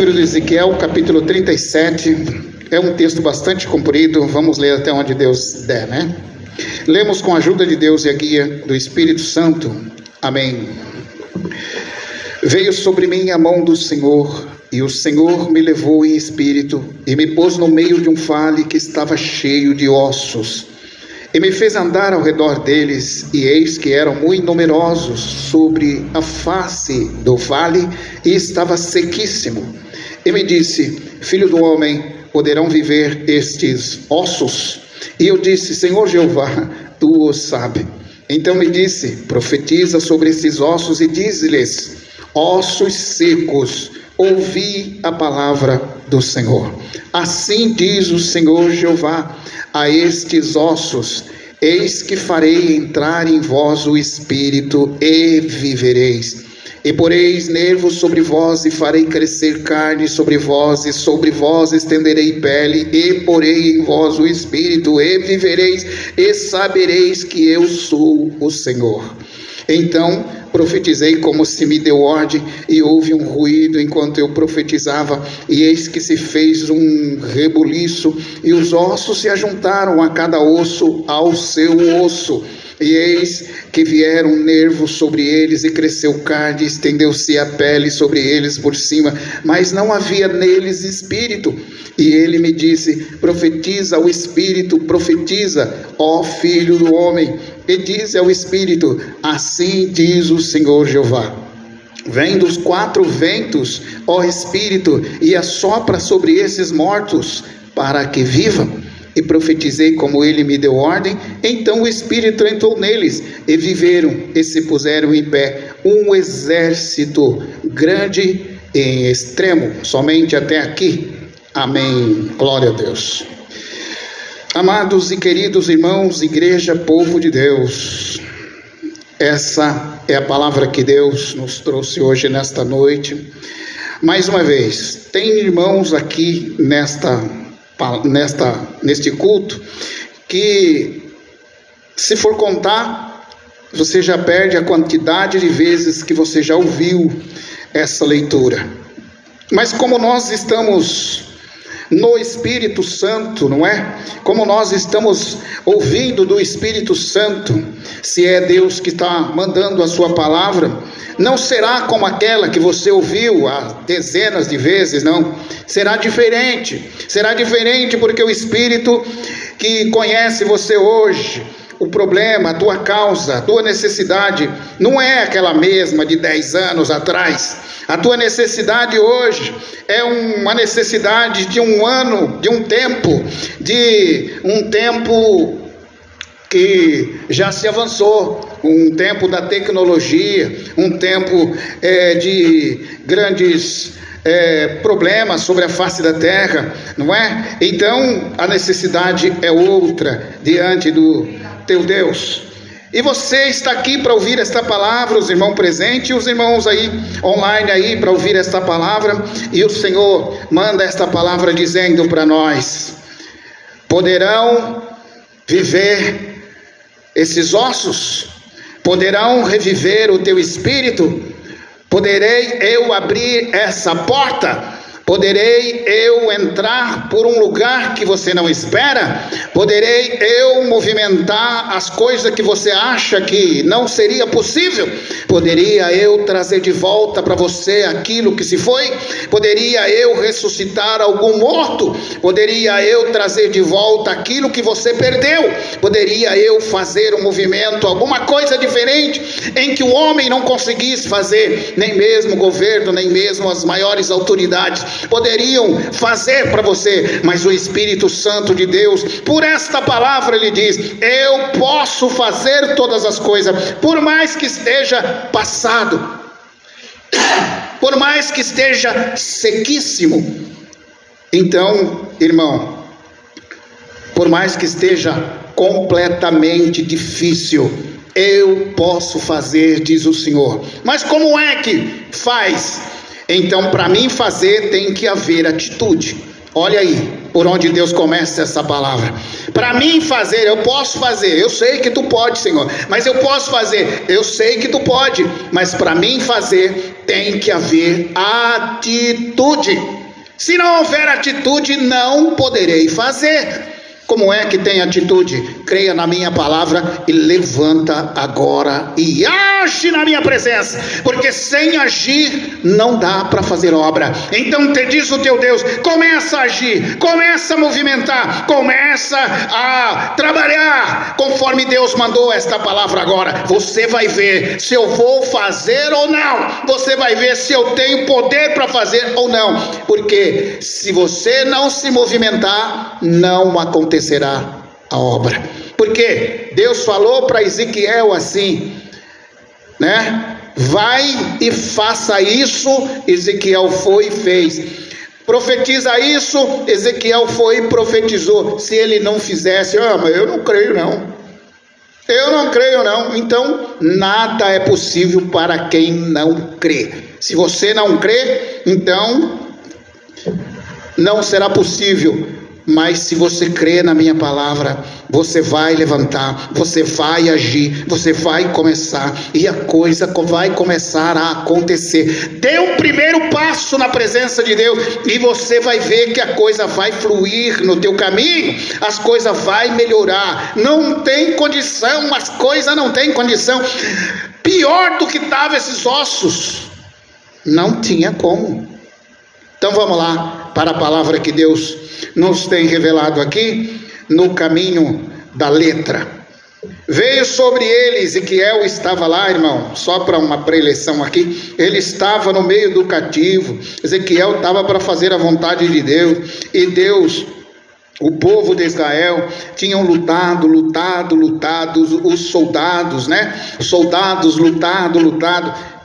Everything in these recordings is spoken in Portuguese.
livro de Ezequiel, capítulo 37, é um texto bastante comprido, vamos ler até onde Deus der, né? Lemos com a ajuda de Deus e a guia do Espírito Santo. Amém. Veio sobre mim a mão do Senhor, e o Senhor me levou em espírito, e me pôs no meio de um vale que estava cheio de ossos, e me fez andar ao redor deles, e eis que eram muito numerosos sobre a face do vale, e estava sequíssimo. E me disse: filho do homem, poderão viver estes ossos? E eu disse: Senhor Jeová, tu o sabes. Então me disse: profetiza sobre esses ossos e dize-lhes: ossos secos, ouvi a palavra do Senhor. Assim diz o Senhor Jeová a estes ossos: eis que farei entrar em vós o espírito e vivereis. E poreis nervos sobre vós, e farei crescer carne sobre vós, e sobre vós estenderei pele, e porei em vós o espírito, e vivereis, e sabereis que eu sou o Senhor. Então profetizei como se me deu ordem, e houve um ruído enquanto eu profetizava, e eis que se fez um rebuliço, e os ossos se ajuntaram a cada osso ao seu osso. E eis que vieram nervos sobre eles, e cresceu carne, e estendeu-se a pele sobre eles por cima, mas não havia neles espírito. E ele me disse: profetiza ao espírito, profetiza, ó filho do homem, e diz ao espírito: assim diz o Senhor Jeová: vem dos quatro ventos, ó espírito, e assopra sobre esses mortos, para que vivam. E profetizei como ele me deu ordem. Então o Espírito entrou neles, e viveram, e se puseram em pé, um exército grande em extremo. Somente até aqui. Amém. Glória a Deus. Amados e queridos irmãos, igreja, povo de Deus, essa é a palavra que Deus nos trouxe hoje nesta noite. Mais uma vez, tem irmãos aqui neste culto que, se for contar, você já perde a quantidade de vezes que você já ouviu essa leitura. Mas como nós estamos no Espírito Santo, não é? Como nós estamos ouvindo do Espírito Santo, se é Deus que está mandando a sua palavra, não será como aquela que você ouviu há dezenas de vezes, não. Será diferente porque o Espírito que conhece você hoje, o problema, a tua causa, a tua necessidade, não é aquela mesma de 10 anos atrás. A tua necessidade hoje é uma necessidade de um ano, de um tempo que já se avançou, um tempo da tecnologia, um tempo de grandes problemas sobre a face da terra, não é? Então a necessidade é outra diante do teu Deus. E você está aqui para ouvir esta palavra, os irmãos presentes e os irmãos aí online aí para ouvir esta palavra, e o Senhor manda esta palavra dizendo para nós: poderão viver esses ossos? Poderão reviver o teu espírito? Poderei eu abrir essa porta? Poderei eu entrar por um lugar que você não espera? Poderei eu movimentar as coisas que você acha que não seria possível? Poderia eu trazer de volta para você aquilo que se foi? Poderia eu ressuscitar algum morto? Poderia eu trazer de volta aquilo que você perdeu? Poderia eu fazer um movimento, alguma coisa diferente em que o homem não conseguisse fazer, nem mesmo o governo, nem mesmo as maiores autoridades poderiam fazer para você? Mas o Espírito Santo de Deus, por esta palavra, ele diz: eu posso fazer todas as coisas, por mais que esteja passado, por mais que esteja sequíssimo. Então, irmão, por mais que esteja completamente difícil, eu posso fazer, diz o Senhor. Mas como é que faz? Então, para mim fazer, tem que haver atitude. Olha aí, por onde Deus começa essa palavra. Para mim fazer, eu posso fazer, eu sei que tu pode, Senhor, mas eu posso fazer, eu sei que tu pode, mas para mim fazer, tem que haver atitude. Se não houver atitude, não poderei fazer. Como é que tem atitude? Creia na minha palavra e levanta agora e age na minha presença, porque sem agir não dá para fazer obra. Então te diz o teu Deus, começa a agir, começa a movimentar, começa a trabalhar conforme Deus mandou esta palavra agora. Você vai ver se eu vou fazer ou não, você vai ver se eu tenho poder para fazer ou não, porque se você não se movimentar, não acontecerá a obra. Porque Deus falou para Ezequiel assim, né? Vai e faça isso. Ezequiel foi e fez. Profetiza isso. Ezequiel foi e profetizou. Se ele não fizesse, mas eu não creio não. Eu não creio não. Então nada é possível para quem não crê. Se você não crê, então não será possível. Mas se você crê na minha palavra, você vai levantar, você vai agir, você vai começar, e a coisa vai começar a acontecer. Dê um primeiro passo na presença de Deus, e você vai ver que a coisa vai fluir no teu caminho, as coisas vai melhorar. Não tem condição, as coisas não tem condição. Pior do que estavam esses ossos, não tinha como. Então vamos lá para a palavra que Deus nos tem revelado aqui no caminho da letra. Veio sobre ele, Ezequiel estava lá, irmão, só para uma preleção aqui, ele estava no meio do cativo. Ezequiel estava para fazer a vontade de Deus, e Deus, o povo de Israel, tinham lutado, os soldados, né? Os soldados lutado,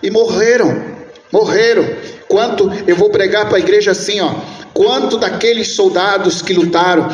e morreram. Quanto, eu vou pregar para a igreja assim, quanto daqueles soldados que lutaram,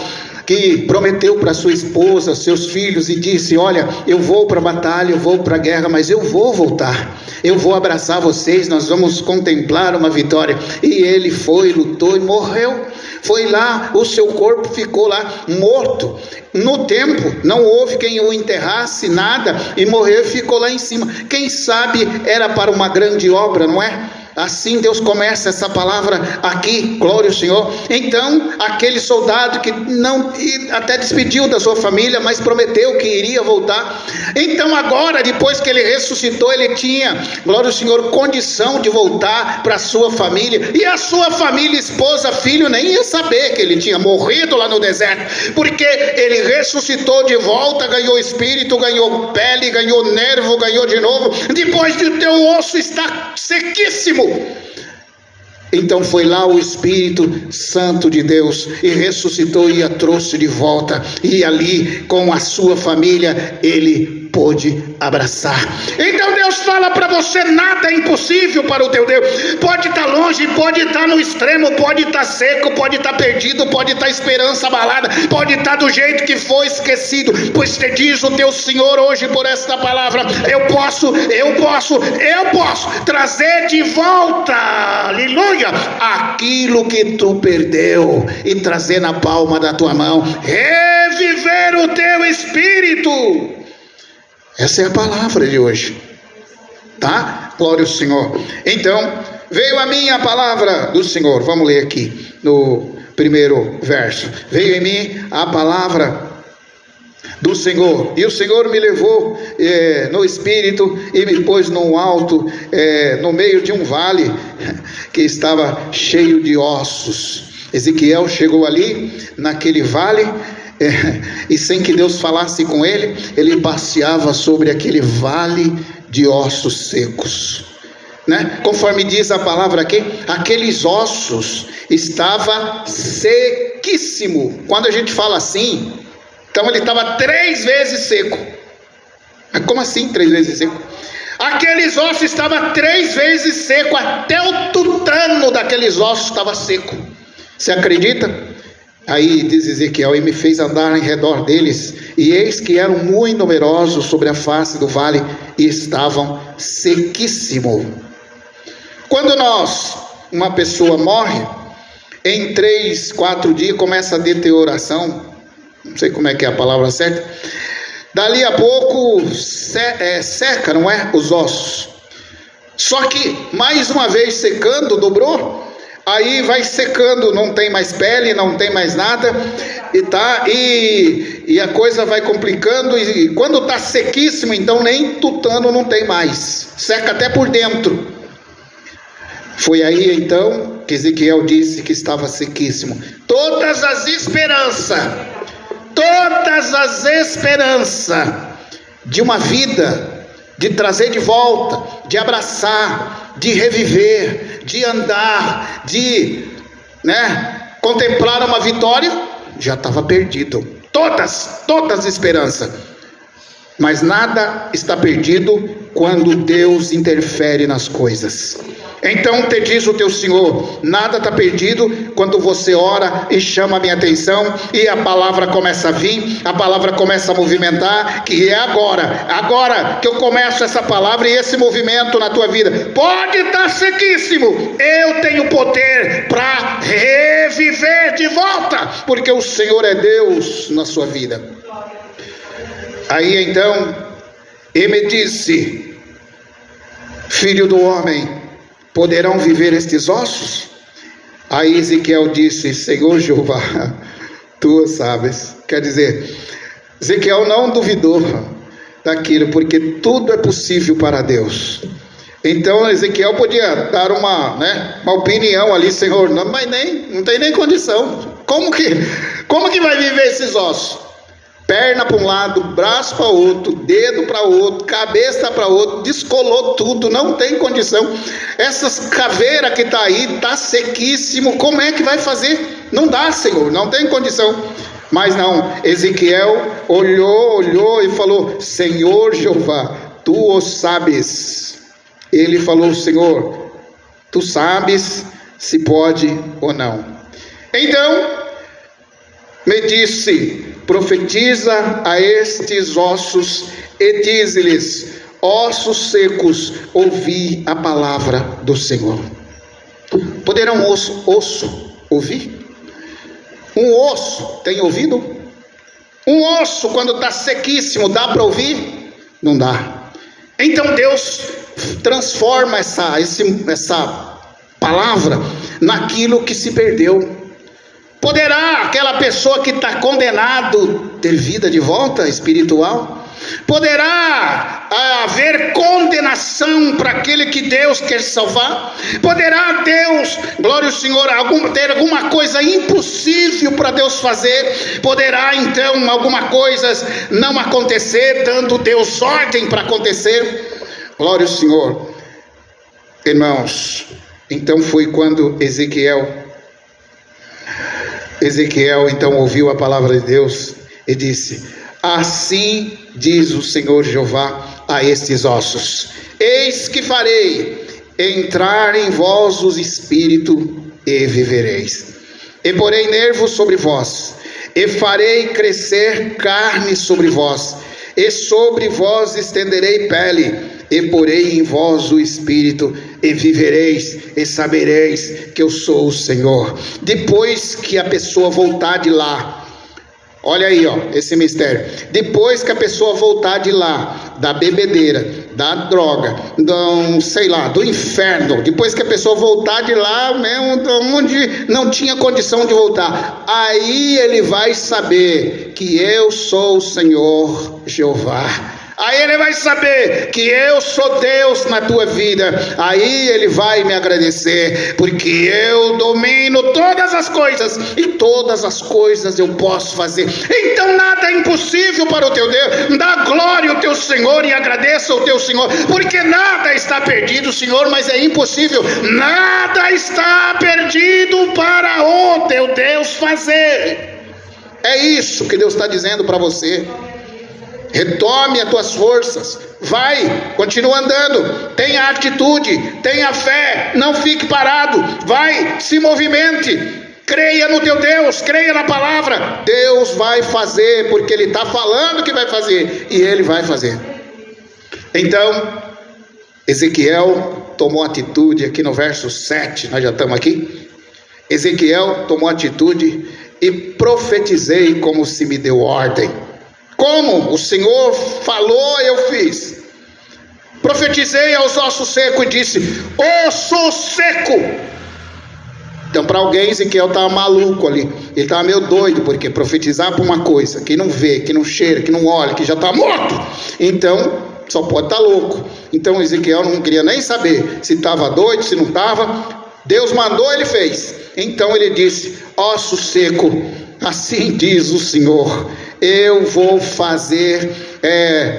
que prometeu para sua esposa, seus filhos, e disse, olha, eu vou para a batalha, eu vou para a guerra, mas eu vou voltar, eu vou abraçar vocês, nós vamos contemplar uma vitória. E ele foi, lutou e morreu. Foi lá, o seu corpo ficou lá morto no templo, não houve quem o enterrasse, nada, e morreu e ficou lá em cima. Quem sabe era para uma grande obra, não é? Assim Deus começa essa palavra aqui, glória ao Senhor. Então aquele soldado que não, até despediu da sua família, mas prometeu que iria voltar. Então agora, depois que ele ressuscitou, ele tinha, glória ao Senhor, condição de voltar para a sua família. E a sua família, esposa, filho, nem ia saber que ele tinha morrido lá no deserto, porque ele ressuscitou de volta, ganhou espírito, ganhou pele, ganhou nervo, ganhou de novo. Depois de teu osso estar sequíssimo, então foi lá o Espírito Santo de Deus e ressuscitou e a trouxe de volta, e ali com a sua família ele pôde abraçar. Então Deus fala para você, nada é impossível para o teu Deus. Pode estar longe, pode estar no extremo, pode estar seco, pode estar perdido, pode estar esperança abalada, pode estar do jeito que foi esquecido, pois te diz o teu Senhor hoje por esta palavra, eu posso trazer de volta, aleluia, aquilo que tu perdeu, e trazer na palma da tua mão, reviver o teu espírito. Essa é a palavra de hoje, tá? Glória ao Senhor. Então, veio a mim a palavra do Senhor. Vamos ler aqui no primeiro verso. Veio em mim a palavra do Senhor, e o Senhor me levou no espírito e me pôs num alto, no meio de um vale que estava cheio de ossos. Ezequiel chegou ali naquele vale, e sem que Deus falasse com ele, ele passeava sobre aquele vale de ossos secos, né? Conforme diz a palavra aqui, aqueles ossos estavam sequíssimo. Quando a gente fala assim, então ele estava 3 vezes seco. Como assim 3 vezes seco? Aqueles ossos estavam 3 vezes seco, até o tutano daqueles ossos estava seco. Você acredita? Aí diz Ezequiel, e me fez andar em redor deles, e eis que eram muito numerosos sobre a face do vale, e estavam sequíssimos. Quando uma pessoa morre, em 3, 4 dias começa a deterioração, não sei como é que é a palavra certa, dali a pouco seca, não é? Os ossos. Só que mais uma vez secando, dobrou, aí vai secando, não tem mais pele, não tem mais nada, e a coisa vai complicando, e quando está sequíssimo, então nem tutano não tem mais, seca até por dentro. Foi aí então que Ezequiel disse que estava sequíssimo. Todas as esperanças de uma vida, de trazer de volta, de abraçar, de reviver, de andar, de contemplar uma vitória, já estava perdido. Todas as esperanças. Mas nada está perdido quando Deus interfere nas coisas. Então te diz o teu Senhor, nada está perdido quando você ora e chama a minha atenção, e a palavra começa a vir, a palavra começa a movimentar, que é agora que eu começo essa palavra e esse movimento na tua vida. Pode estar sequíssimo, eu tenho poder para reviver de volta, porque o Senhor é Deus na sua vida. Aí então, ele me disse, filho do homem, poderão viver estes ossos? Aí Ezequiel disse, Senhor Jeová, tu sabes. Quer dizer, Ezequiel não duvidou daquilo, porque tudo é possível para Deus. Então Ezequiel podia dar uma opinião ali, Senhor, mas não tem nem condição. Como que vai viver esses ossos? Perna para um lado, braço para outro, dedo para outro, cabeça para outro, descolou tudo, não tem condição. Essas caveiras que está aí, está sequíssimo, como é que vai fazer? Não dá, Senhor, não tem condição. Mas não, Ezequiel olhou e falou, Senhor Jeová, tu o sabes. Ele falou, Senhor, tu sabes se pode ou não. Então, me disse, profetiza a estes ossos e dize-lhes, ossos secos, ouvi a palavra do Senhor. Poderão osso ouvir? Um osso tem ouvido? Um osso quando está sequíssimo, dá para ouvir? Não dá. Então Deus transforma essa palavra naquilo que se perdeu. Poderá aquela pessoa que está condenado ter vida de volta espiritual? Poderá haver condenação para aquele que Deus quer salvar? Poderá Deus, glória ao Senhor, ter alguma coisa impossível para Deus fazer? Poderá então alguma coisa não acontecer, dando Deus ordem para acontecer? Glória ao Senhor. Irmãos, então foi quando Ezequiel então ouviu a palavra de Deus e disse, assim diz o Senhor Jeová a estes ossos, eis que farei entrar em vós o espírito e vivereis, e porei nervos sobre vós, e farei crescer carne sobre vós, e sobre vós estenderei pele, e porei em vós o espírito, e vivereis, e sabereis que eu sou o Senhor. Depois que a pessoa voltar de lá, olha aí, esse mistério. Depois que a pessoa voltar de lá, da bebedeira, da droga, do inferno, depois que a pessoa voltar de lá, mesmo onde não tinha condição de voltar, aí ele vai saber que eu sou o Senhor Jeová. Aí ele vai saber que eu sou Deus na tua vida. Aí ele vai me agradecer, porque eu domino todas as coisas, e todas as coisas eu posso fazer. Então nada é impossível para o teu Deus. Dá glória ao teu Senhor e agradeça ao teu Senhor, porque nada está perdido, Senhor, mas é impossível. Nada está perdido para o teu Deus fazer. É isso que Deus está dizendo para você. Retome as tuas forças, vai, continua andando, tenha atitude, tenha fé, não fique parado, vai, se movimente, creia no teu Deus, creia na palavra. Deus vai fazer, porque Ele está falando que vai fazer, e Ele vai fazer. Então, Ezequiel tomou atitude aqui no verso 7, nós já estamos aqui. Ezequiel tomou atitude e profetizei como se me deu ordem. Como o Senhor falou, eu fiz. Profetizei aos ossos secos e disse: osso seco. Então, para alguém, Ezequiel estava maluco ali. Ele estava meio doido, porque profetizar para uma coisa que não vê, que não cheira, que não olha, que já está morto, então só pode estar louco. Então Ezequiel não queria nem saber se estava doido, se não estava. Deus mandou, ele fez. Então ele disse: osso seco, assim diz o Senhor, eu vou fazer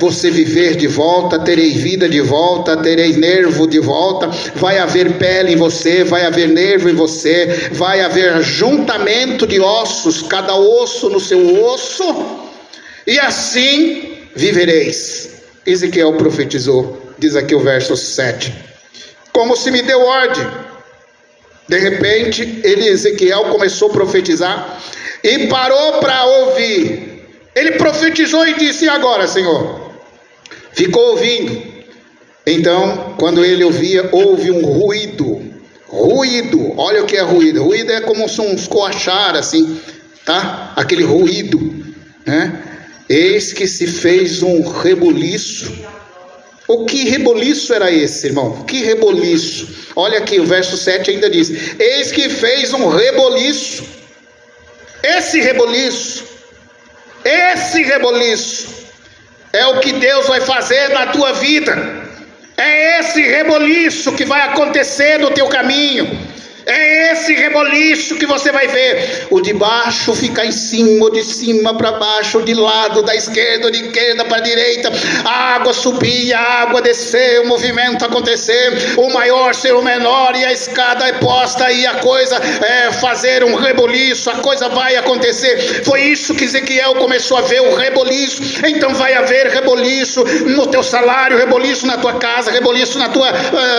você viver de volta, terei vida de volta, terei nervo de volta, vai haver pele em você, vai haver nervo em você, vai haver ajuntamento de ossos, cada osso no seu osso, e assim vivereis. Ezequiel profetizou, diz aqui o verso 7, como se me deu ordem. De repente, Ezequiel começou a profetizar e parou para ouvir. Ele profetizou e disse: e agora, Senhor? Ficou ouvindo. Então, quando ele ouvia, houve um ruído. Ruído, olha o que é ruído. Ruído é como se uns coachar assim, tá? Aquele ruído, né? Eis que se fez um reboliço. O que reboliço era esse, irmão? Que reboliço? Olha aqui, o verso 7 ainda diz: eis que fez um reboliço. Esse reboliço é o que Deus vai fazer na tua vida. É esse reboliço que vai acontecer no teu caminho. É esse reboliço que você vai ver. O de baixo ficar em cima, o de cima para baixo, de lado, da esquerda, de esquerda para a direita. A água subir, a água descer, o movimento acontecer. O maior ser o menor, e a escada é posta, e a coisa é fazer um reboliço. A coisa vai acontecer. Foi isso que Ezequiel começou a ver, o reboliço. Então vai haver reboliço no teu salário, reboliço na tua casa, reboliço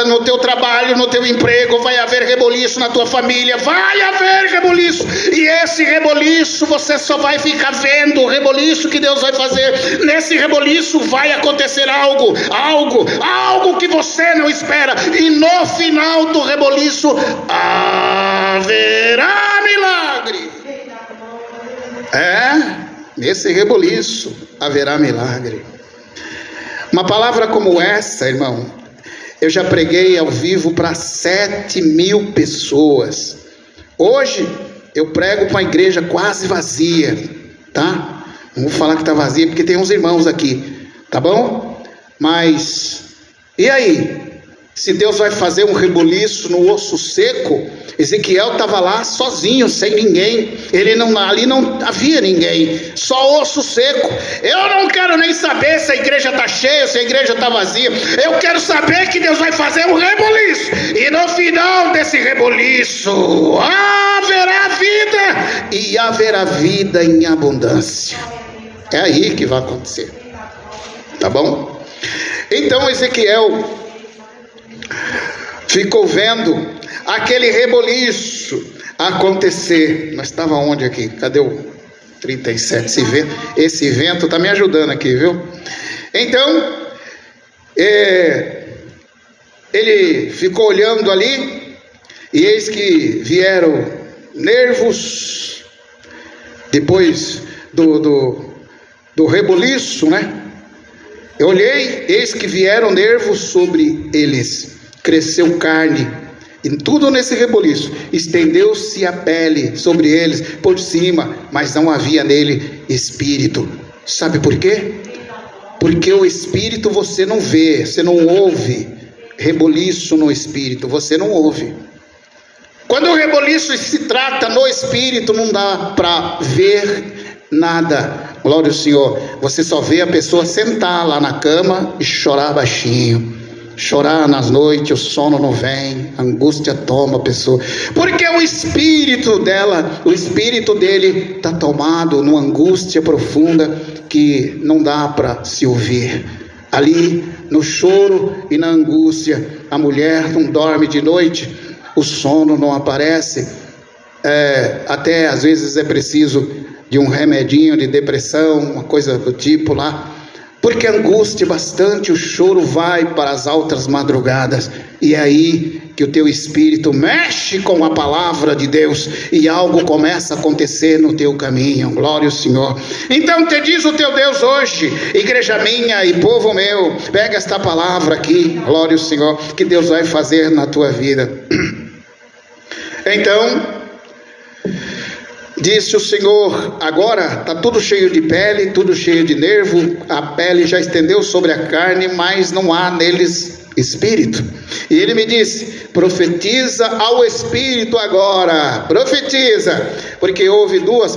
no teu trabalho, no teu emprego. Vai haver reboliço na tua família, vai haver reboliço, e esse reboliço você só vai ficar vendo, o reboliço que Deus vai fazer. Nesse reboliço vai acontecer algo que você não espera, e no final do reboliço haverá milagre. Nesse reboliço haverá milagre. Uma palavra como essa, irmão, eu já preguei ao vivo para 7.000 pessoas. Hoje eu prego para uma igreja quase vazia, tá? Não vou falar que está vazia porque tem uns irmãos aqui, tá bom? Mas e aí? Se Deus vai fazer um reboliço no osso seco, Ezequiel estava lá sozinho, sem ninguém. Ali não havia ninguém, só osso seco. Eu não quero nem saber se a igreja está cheia, se a igreja está vazia. Eu quero saber que Deus vai fazer um reboliço, e no final desse reboliço haverá vida, e haverá vida em abundância. É aí que vai acontecer, tá bom? Então Ezequiel ficou vendo aquele reboliço acontecer. Nós estava onde aqui? Cadê o 37? Esse vento está me ajudando aqui, viu? Então, ele ficou olhando ali, e eis que vieram nervos, depois do reboliço, né? Eu olhei, eis que vieram nervos sobre eles, cresceu carne, e tudo nesse reboliço, estendeu-se a pele sobre eles por cima, mas não havia nele espírito. Sabe por quê? Porque o espírito você não vê, você não ouve. Reboliço no espírito, você não ouve. Quando o reboliço se trata no espírito, não dá para ver nada. Glória ao Senhor. Você só vê a pessoa sentar lá na cama e chorar baixinho, chorar nas noites, o sono não vem, a angústia toma a pessoa, porque o espírito dele está tomado numa angústia profunda que não dá para se ouvir. Ali no choro e na angústia, a mulher não dorme de noite, o sono não aparece, até às vezes é preciso de um remedinho de depressão, uma coisa do tipo lá, porque angústia bastante, o choro vai para as altas madrugadas, e é aí que o teu espírito mexe com a palavra de Deus, e algo começa a acontecer no teu caminho. Glória ao Senhor. Então te diz o teu Deus hoje, igreja minha e povo meu, pega esta palavra aqui, glória ao Senhor, que Deus vai fazer na tua vida. Então disse o Senhor: agora está tudo cheio de pele, tudo cheio de nervo, a pele já estendeu sobre a carne, mas não há neles espírito. E ele me disse: profetiza ao espírito agora, profetiza, porque houve duas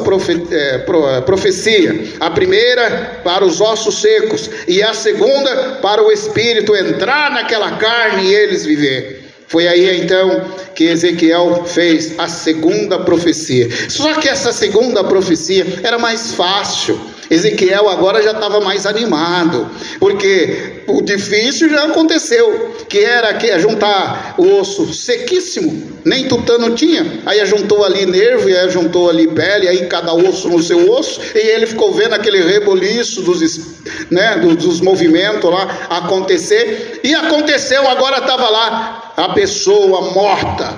profecias, a primeira para os ossos secos, e a segunda para o espírito entrar naquela carne e eles viver. Foi aí então que Ezequiel fez a segunda profecia. Só que essa segunda profecia era mais fácil. Ezequiel agora já estava mais animado, porque o difícil já aconteceu, que era juntar o osso sequíssimo, nem tutano tinha, aí juntou ali nervo, e aí juntou ali pele, aí cada osso no seu osso, e ele ficou vendo aquele reboliço dos movimentos lá acontecer, e aconteceu, agora estava lá a pessoa morta,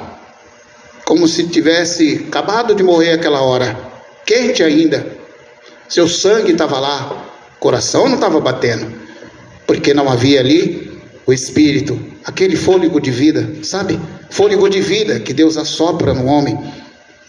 como se tivesse acabado de morrer aquela hora, quente ainda. Seu sangue estava lá, coração não estava batendo, porque não havia ali o espírito, aquele fôlego de vida, sabe? Fôlego de vida que Deus assopra no homem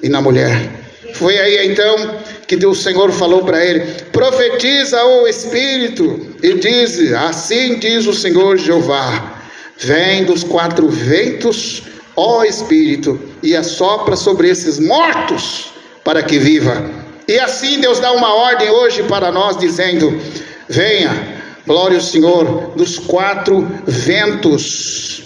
e na mulher. Foi aí então que o Senhor falou para ele: profetiza o espírito e diz: assim diz o Senhor Jeová, vem dos quatro ventos, ó espírito, e assopra sobre esses mortos para que viva. E assim Deus dá uma ordem hoje para nós, dizendo: venha, glória ao Senhor, dos quatro ventos,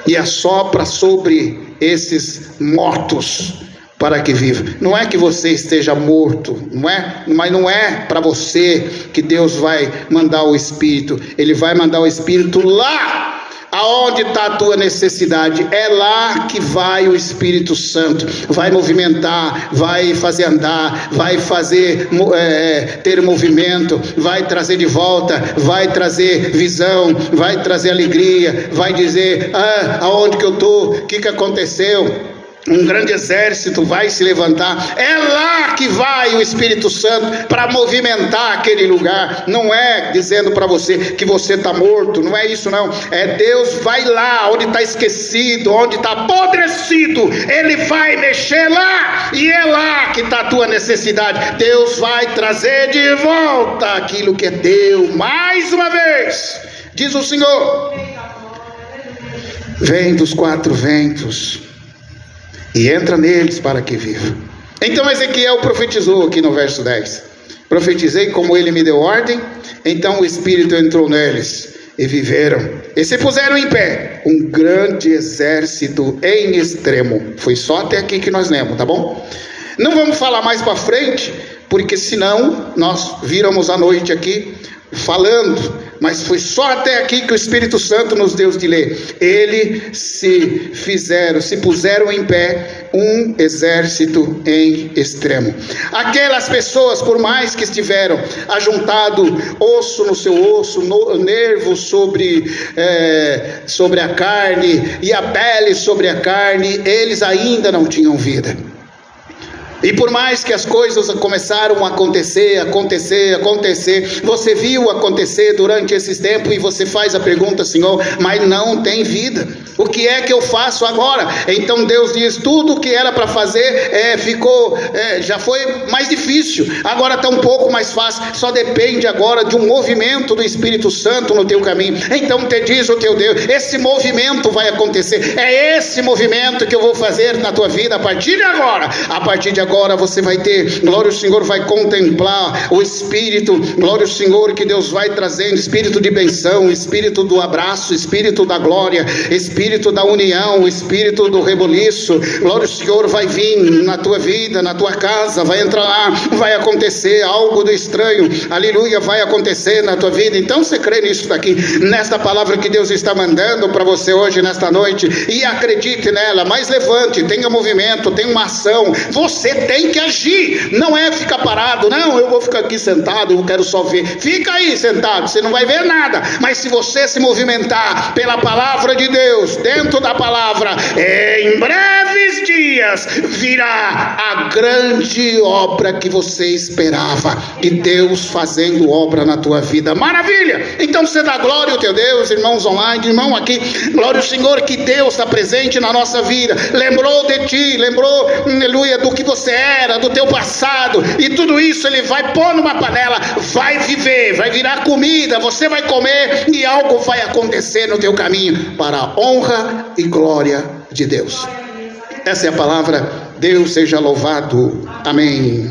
e assopra sobre esses mortos para que viva. Não é que você esteja morto, mas não é para você que Deus vai mandar o Espírito. Ele vai mandar o Espírito lá aonde está a tua necessidade. É lá que vai o Espírito Santo, vai movimentar, vai fazer andar, vai fazer ter movimento, vai trazer de volta, vai trazer visão, vai trazer alegria, vai dizer: aonde que eu estou, o que aconteceu? Um grande exército vai se levantar. É lá que vai o Espírito Santo para movimentar aquele lugar. Não é dizendo para você que você está morto, não é isso não. É Deus vai lá onde está esquecido, onde está apodrecido, Ele vai mexer lá, e é lá que está a tua necessidade. Deus vai trazer de volta aquilo que é teu, mais uma vez, diz o Senhor. Vem dos quatro ventos e entra neles para que viva. Então Ezequiel profetizou aqui no verso 10: profetizei como ele me deu ordem, então o Espírito entrou neles e viveram, e se puseram em pé, um grande exército em extremo. Foi só até aqui que nós lemos, tá bom? Não vamos falar mais para frente, porque senão nós viramos a noite aqui falando, mas foi só até aqui que o Espírito Santo nos deu de ler. Eles se puseram em pé, um exército em extremo. Aquelas pessoas, por mais que estiveram ajuntado osso no seu osso, nervo sobre a carne, e a pele sobre a carne, eles ainda não tinham vida. E por mais que as coisas começaram a acontecer, você viu acontecer durante esses tempos, e você faz a pergunta: Senhor, mas não tem vida, o que é que eu faço agora? Então Deus diz: tudo o que era para fazer já foi mais difícil, agora está um pouco mais fácil, só depende agora de um movimento do Espírito Santo no teu caminho. Então te diz o teu Deus: esse movimento vai acontecer, é esse movimento que eu vou fazer na tua vida a partir de agora. A partir de agora você vai ter, glória ao Senhor, vai contemplar o Espírito, glória ao Senhor, que Deus vai trazendo, Espírito de benção, Espírito do abraço, Espírito da glória, Espírito da união, Espírito do reboliço. Glória ao Senhor vai vir na tua vida, na tua casa, vai entrar lá, vai acontecer algo do estranho, aleluia, vai acontecer na tua vida. Então você crê nisso daqui, nesta palavra que Deus está mandando para você hoje, nesta noite, e acredite nela, mas levante, tenha movimento, tenha uma ação. Você tem que agir, não é ficar parado. Não, eu vou ficar aqui sentado, eu quero só ver. Fica aí sentado, você não vai ver nada. Mas se você se movimentar pela palavra de Deus, dentro da palavra, em breves dias virá a grande obra que você esperava, e Deus fazendo obra na tua vida. Maravilha! Então você dá glória ao teu Deus, irmãos online, irmão aqui, glória ao Senhor, que Deus está presente na nossa vida, lembrou de ti, lembrou, aleluia, do que você era, do teu passado, e tudo isso Ele vai pôr numa panela, vai viver, vai virar comida, você vai comer, e algo vai acontecer no teu caminho, para a honra e glória de Deus. Essa é a palavra. Deus seja louvado. Amém.